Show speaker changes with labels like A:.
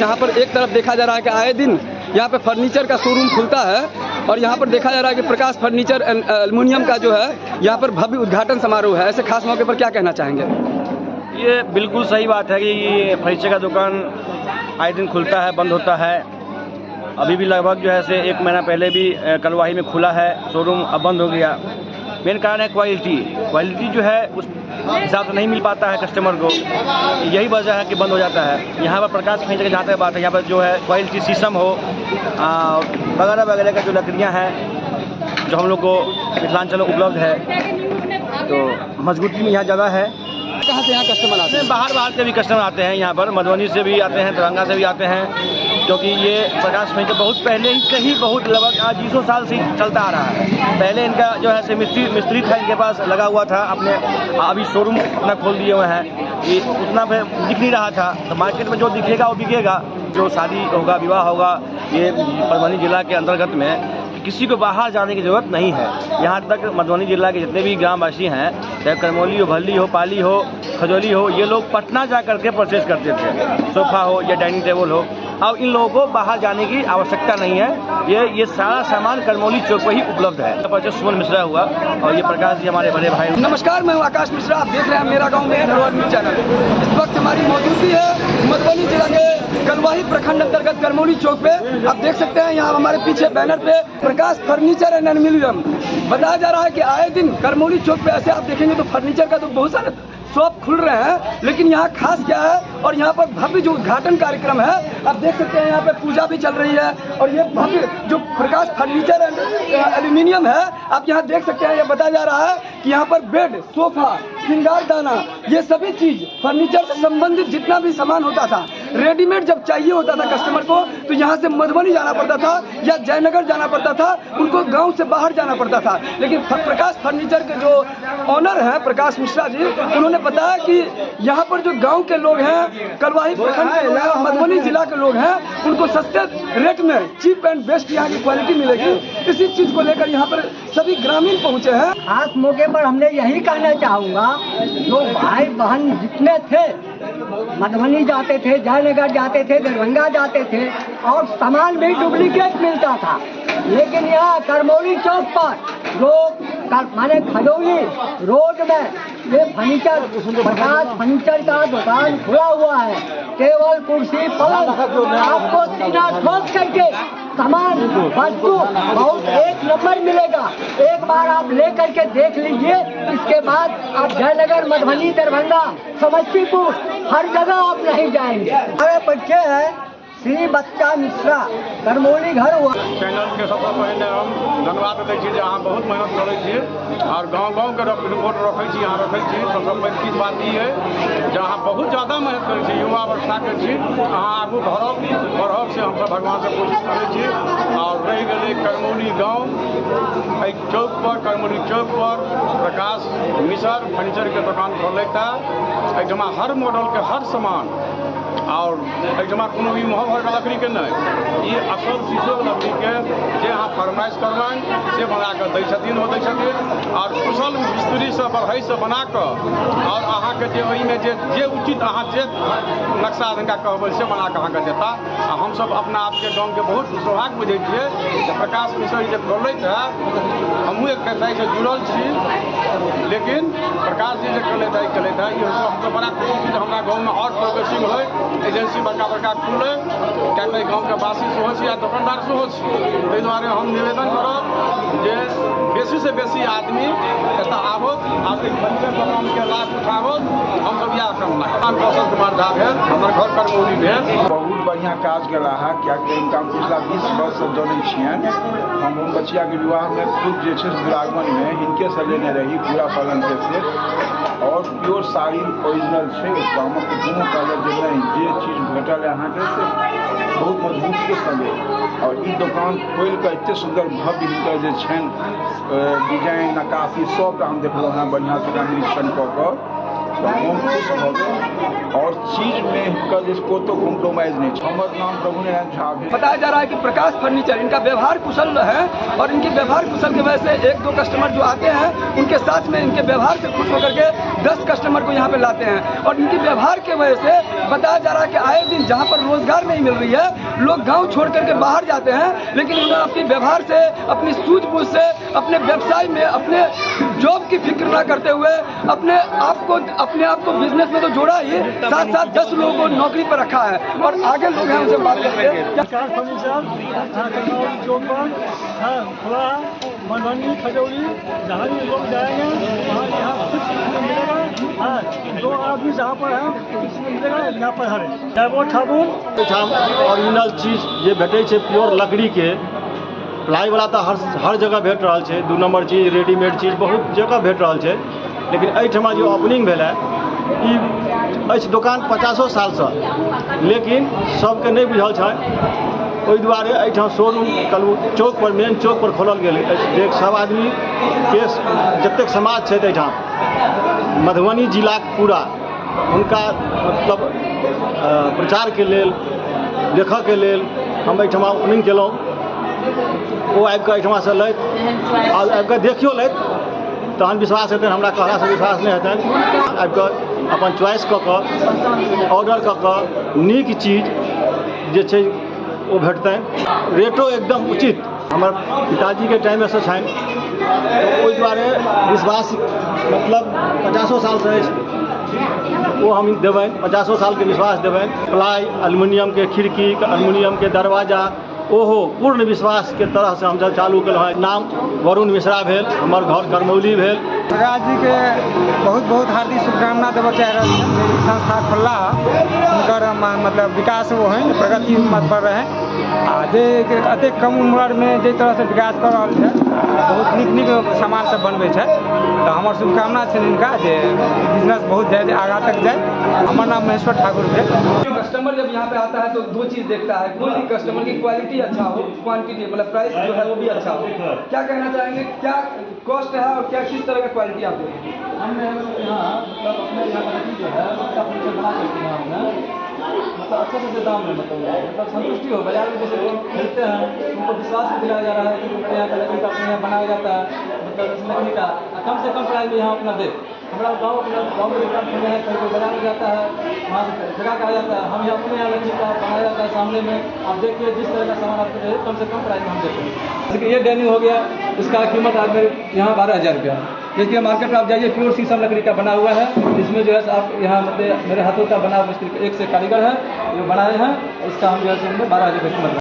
A: यहाँ पर एक तरफ देखा जा रहा है कि आए दिन यहाँ पे फर्नीचर का शोरूम खुलता है और यहाँ पर देखा जा रहा है कि प्रकाश फर्नीचर एल्युमिनियम का जो है यहाँ पर भव्य उद्घाटन समारोह है। ऐसे खास मौके पर क्या कहना चाहेंगे?
B: ये बिल्कुल सही बात है कि ये फर्नीचर का दुकान आए दिन खुलता है, बंद होता है। अभी भी लगभग जो है से 1 महीना पहले भी कलवाही में खुला है शोरूम, अब बंद हो गया। मेन कारण है क्वालिटी जो है उस हिसाब से नहीं मिल पाता है कस्टमर को, यही वजह है कि बंद हो जाता है। यहाँ पर प्रकाश फर्नीचर की जहाँ तक बात है, यहाँ पर जो है क्वालिटी शीशम हो वगैरह वगैरह का जो लकड़ियाँ हैं जो हम लोग को मिथिलांचल में उपलब्ध है, तो मजबूती में यहाँ ज़्यादा है।
A: कहाँ से यहाँ कस्टमर आते हैं?
B: बाहर से भी कस्टमर आते हैं यहाँ पर, मधुबनी से भी आते हैं, दरभंगा से भी आते हैं, क्योंकि ये प्रकाश फर्नीचर बहुत पहले ही से ही बहुत लगभग आज 20 साल से चलता आ रहा है। पहले इनका जो है मिस्त्री था, इनके पास लगा हुआ था अपने, अभी शोरूम अपना खोल दिए हुए हैं। ये उतना दिख नहीं रहा था, तो मार्केट में जो दिखेगा वो बिकेगा। जो शादी होगा, विवाह होगा, ये मधुबनी जिला के अंतर्गत में किसी को बाहर जाने की ज़रूरत नहीं है। यहाँ तक मधुबनी जिला के जितने भी ग्रामवासी हैं, चाहे करमौली हो, भल्ली हो, पाली हो, खजौली हो, ये लोग पटना जा करके परचेज करते थे, सोफ़ा हो या डाइनिंग टेबल हो। अब इन लोगों को बाहर जाने की आवश्यकता नहीं है, ये सारा सामान करमौली चौक पर ही उपलब्ध है। परिचय सुमन मिश्रा हुआ और ये प्रकाश जी हमारे बड़े भाई।
A: नमस्कार, मैं हूँ आकाश मिश्रा, आप देख रहे हैं मेरा गांव में धरोहर न्यूज चैनल। इस वक्त हमारी मौजूदगी है मधुबनी जिला के कलवाही प्रखंड अंतर्गत करमौली चौक पे। आप देख सकते हैं यहाँ हमारे पीछे बैनर पे प्रकाश फर्नीचर एंड एल्युमिनियम बताया जा रहा है कि आए दिन करमौली चौक पे ऐसे आप देखेंगे तो फर्नीचर का तो बहुत सारे शॉप खुल रहे हैं, लेकिन यहाँ खास क्या है और यहाँ पर भव्य जो उद्घाटन कार्यक्रम है आप देख सकते हैं, यहाँ पे पूजा भी चल रही है और ये भव्य जो प्रकाश फर्नीचर एंड एल्युमिनियम है आप यहाँ देख सकते हैं। ये बताया जा रहा है कि यहाँ पर बेड, सोफा, श्रृंगारदाना, ये सभी चीज फर्नीचर से संबंधित जितना भी सामान होता था, रेडीमेड जब चाहिए होता था कस्टमर को तो यहाँ से मधुबनी जाना पड़ता था या जयनगर जाना पड़ता था, उनको गाँव से बाहर जाना पड़ता था। लेकिन प्रकाश फर्नीचर के जो ऑनर हैं प्रकाश मिश्रा जी, उन्होंने बताया कि यहाँ पर जो गांव के लोग हैं, कलवाही प्रखंड के लोग हैं और मधुबनी जिला के लोग हैं, उनको सस्ते रेट में चीप एंड बेस्ट यहाँ की क्वालिटी मिलेगी। इसी चीज को लेकर यहाँ पर सभी ग्रामीण पहुँचे हैं।
C: खास मौके पर हमने यही कहना चाहूँगा, जो भाई बहन जितने थे मधुबनी जाते थे, जयनगर जाते थे, दरभंगा जाते थे और सामान भी डुप्लीकेट मिलता था, लेकिन यहाँ करमौली चौक पर जो माने खजौली रोड में ये फर्नीचर प्रकाश फर्नीचर का दुकान खुला हुआ है। टेबल, कुर्सी, पलंग आपको सीना ठोक करके सामान वस्तु बहुत एक नंबर मिलेगा। एक बार आप ले करके देख लीजिए, इसके बाद आप जयनगर, मधुबनी, दरभंगा, समस्तीपुर हर जगह आप नहीं जाएंगे। हमारे बच्चे हैं श्री बच्चा मिश्रा, करमौली घर हुआ।
D: चैनल के सबसे पहले हम धन्यवाद दै छी, अहाँ बहुत मेहनत करै छी और गाँव के रिपोर्ट रखै छी, यहाँ रखै छी। सबसे पैघ चीज बात ई है जे अहाँ बहुत ज़्यादा मेहनत करै छी, युवा अवस्था के छी, अहाँ आगू बढ़ब से हमसब भगवान से कोशिश करै छी। और रहि गेलै करमौली गाँव, एहि चौक पर, करमौली चौक पर प्रकाश मिश्रा फर्नीचर के दुकान खोलैता। एहिठमा हर मॉडल के हर सामान और एहिठमा कोनो भी महग लकड़ी के नहीं, ये असल शीशो लकड़ी के जे अहाँ फरमाइश करबनि से बना कऽ दै छथिन, और कुशल मिस्त्री से बढ़ई से बना कऽ और अहाँके जे ओहिमे जे उचित अहाँ जे नक्शा रंगा कहबै से बना कऽ अहाँके देता। आ हमसब अपना आपके गाँव के बहुत सौभाग्य बुझै छियै जे प्रकाश मिश्रा जे खोलैत है, हमहूँ एक व्यवसाय से जुड़ल छी, लेकिन प्रकाश जी जे चलैत है ये हमसब बड़ा खुशी छी जे हमरा गाँव में और प्रोग्रेसिव होय, एजेंसी बड़का खुले, क्या गाँव के वासी सेहो छी आ दुकानदार सेहो छी। ताहि दुआरे हम निवेदन करब जे बेसी से बेसी आदमी एतऽ आबत आ फर्नीचर दुकान के लाभ उठाबत। हमसब इएह कामना करब। कौशल कुमार झा भेल, हमर घर करमौली भेल।
E: बहुत बढ़िया काज केला है, क्या इनका पिछला 20 वर्ष से जानै छियनि। हम बचिया के विवाह में खुद जे छै दुरागमन में इनके से लेने रही पूरा पलंग के सेट और प्योर साड़ी ओरिजिनल छै। गामक कोनो कहलक जे नहीं जे चीज भेटल है अहाँके से बहुत मजबूत के संगे। और ई दुकान खोल के एते सुंदर भव्य हिनकर जे छनि डिजाइन, नक्काशी सब हम देखलहुँ हैं बढ़िया से निरीक्षण कऽ कऽ। हम खुश हो गए और चीज में कल इसको तो कॉम्प्रोमाइज नहीं। हमारा नाम प्रभु नारायण झा है।
A: बताया जा रहा है कि प्रकाश फर्नीचर इनका व्यवहार कुशल है और इनकी व्यवहार कुशल की वजह से 1-2 कस्टमर जो आते हैं उनके साथ में इनके व्यवहार से खुश होकर के 10 कस्टमर को यहाँ पे लाते हैं। और इनकी व्यवहार के वजह से बताया जा रहा है कि आए दिन जहाँ पर रोजगार नहीं मिल रही है लोग गाँव छोड़ करके बाहर जाते हैं, लेकिन उन्होंने अपनी व्यवहार से, अपनी सूझबूझ से, अपने व्यवसाय में, अपने जॉब की फिक्र ना करते हुए अपने आप को बिजनेस में तो जोड़ा ही, साथ साथ 10 लोगों को नौकरी पर रखा है। और आगे लोग हैं उनसे बात करते हैं।
F: प्रकाश फर्नीचर कलमौली चौक पर खुला है। मधुबनी खजौली जहाँ भी लोग जाएंगे वहाँ यहाँ कुछ मिलेगा। 2 आदमी जहाँ पर है कुछ मिलेगा, यहाँ पर हरे डायबोट साबुन
B: ओरिजिनल चीज जे भेटै छै प्योर लकड़ी के, प्लाई वाला तो हर जगह भेट रहा है। 2 नंबर चीज, रेडीमेड चीज बहुत जगह भेट रहा है। लेकिन एहिठमा जो ओपनिंग भेल है ई दुकान 50 साल से, लेकिन सबके नहीं बुझल छै। ओहि दुआरे एहिठाम शोरूम चौक पर, मेन चौक पर खोलल गेल अछि। सब आदमी के जतेक समाज छै एहिठाम मधुबनी जिला पूरा हुनका मतलब प्रचार के लेल, देखऽ के लेल हम एहिठमा ओपनिंग केलहुँ। वो आबि कऽ एहिठमा से लैत, आबि कऽ देखियो लैत, तहन विश्वास हेतनि। हमरा कहलासँ विश्वास नहि हेतनि। आबि कऽ अपन चॉइस कऽ कऽ, ऑर्डर कऽ कऽ नीक चीज जे छै ओ भेटतनि। रेटो एकदम उचित हमर पिताजीके टाइमसँ छनि, ओहि दुआरे विश्वास मतलब 50 सालसँ अछि वो हम देबनि। 50 सालके विश्वास देबनि। प्लाई, एल्युमिनियमके खिड़की, एल्युमिनियमके दरवाजा, ओहो पूर्ण विश्वास के तरह से हम चालू कल है। नाम वरुण मिश्रा भेल, हमर घर करमौली भेल।
G: प्रकाश जी के बहुत बहुत हार्दिक शुभकामना देवऽ चाह रहा है। संस्था खोलला उनकर मतलब विकास वो है प्रगति मत पर रहे। आ जे अतेक कम उम्र में जे तरह से विकास कर रहा है, बहुत नीक सामान सब बनबै छै। तो हमार शुभकामना है इनका जे बिजनेस बहुत जाए आगा तक जाए। हमार नाम महेश्वर ठाकुर है।
A: कस्टमर जब यहाँ पे आता है तो 2 चीज़ देखता है। कोई भी कस्टमर की क्वालिटी अच्छा हो, क्वांटिटी मतलब प्राइस जो है वो भी अच्छा हो। क्या कहना चाहेंगे, क्या कॉस्ट है और क्या किस तरह का क्वालिटी आप देते हैं?
F: हमने यहाँ मतलब अपने यहाँ का जो है उसका फर्नीचर बना करके यहाँ हमने मतलब अच्छे से दाम में मतलब संतुष्टि हो। बाजार में जैसे लोग खरीदते हैं उनको विश्वास भी दिलाया जा रहा है कि अपने यहाँ का लकड़ी का अपने यहाँ बनाया जाता है, मतलब इस लकड़ी का कम से कम प्राइस में यहाँ अपना दे। हमारा गाँव में दुकान खोले हैं, कहीं बाजार में जाता है वहाँ से जगह का आ जाता है, हम यहाँ अपने यहाँ लकड़ी का बनाया जाता है सामने में। आप देखिए जिस तरह का सामान आपको दे कम से कम प्राइस में हम देते हैं। जैसे ये डाइनिंग हो गया, इसका कीमत आज मेरे यहाँ 12,000 रुपया। देखिए मार्केट में आप जाइए प्योर शीशम लकड़ी का बना हुआ है। इसमें जो है आप यहाँ मतलब मेरे हाथों का बना मिस्त्री एक से कारीगर है जो बनाए हैं, इसका हम जो है 12,000 रुपये कीमत।